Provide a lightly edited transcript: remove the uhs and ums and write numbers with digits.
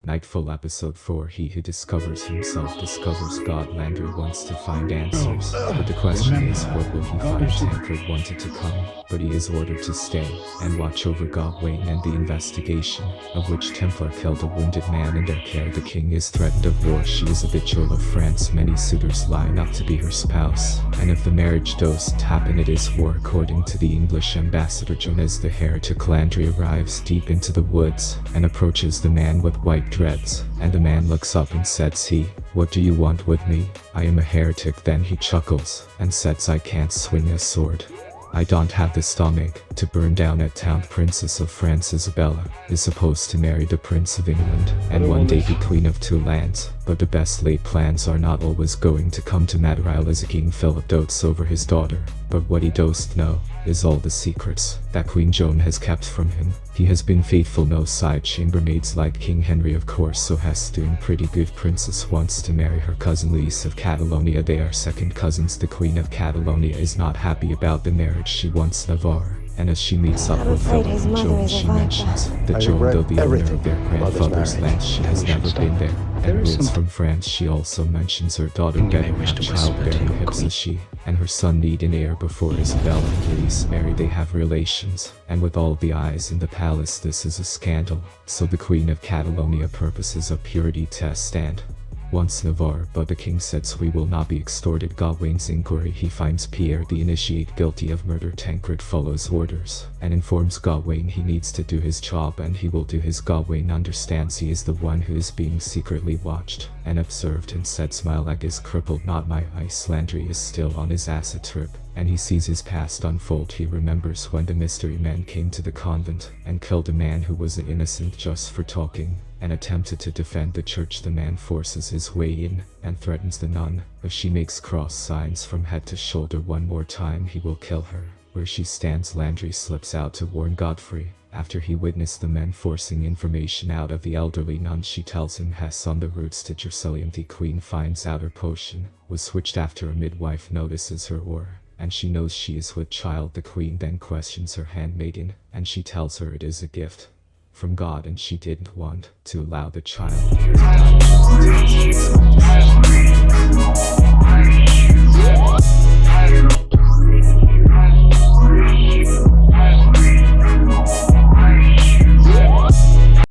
Knightfall Episode 4. He who discovers himself discovers God. Landry wants to find answers, but the question is, what will he find? Tancrede wanted to come, but he is ordered to stay and watch over Gawain and the investigation, of which Templur killed a wounded man in their care. The king is threatened of war. She is a bachelor of France. Many suitors line up to be her spouse, and if the marriage doesn't happen, it is war. According to the English ambassador Jonas the Heretic, Landry arrives deep into the woods and approaches the man with white dreads, and the man looks up and says, "What do you want with me? I am a heretic." Then he chuckles and says, "I can't swing a sword. I don't have the stomach to burn down a town." Princess of France Isabella is supposed to marry the Prince of England and one day be queen of two lands, but the best laid plans are not always going to come to materialize.King. Phillip dotes over his daughter, but what he doesn't know is all the secrets that Queen Joan has kept from him. He has been faithful, no side chambermaids like King Henry, of course, so has doing pretty good. Princess wants to marry her cousin Lise of Catalonia. They are second cousins. The Queen of Catalonia is not happy about the marriage. She wants Navarre, and as she meets up with Phillip and Joan, she mentions that Joan, though the owner of their grandfather's land, she has never been there and rules from France. She also mentions her daughter better have childbearing hips as she and her son need an heir before Isabella and Lise marry. They have relations, and with all the eyes in the palace, this is a scandal. So the Queen of Catalonia purposes a purity test and wants Navarre, but the king says we will not be extorted. Gawain's inquiry. He finds Pierre the initiate guilty of murder. Tancrede follows orders and informs Gawain he needs to do his job, and he will do his. Gawain understands he is the one who is being secretly watched and observed, and says, "My leg is crippled, not my eyes." Landry is still on his acid trip, and he sees his past unfold. He remembers when the mystery man came to the convent and killed a man who was innocent just for talking and attempted to defend the church. The man forces his way in and threatens the nun. If she makes cross signs from head to shoulder one more time, he will kill her. Where she stands, Landry slips out to warn Godfrey. After he witnessed the men forcing information out of the elderly nun, she tells him Hess on the routes to Jerusalem. The queen finds out her potion was switched after a midwife notices her ore, and she knows she is with child. The queen then questions her handmaiden, and she tells her it is a gift from God and she didn't want to allow the child to die.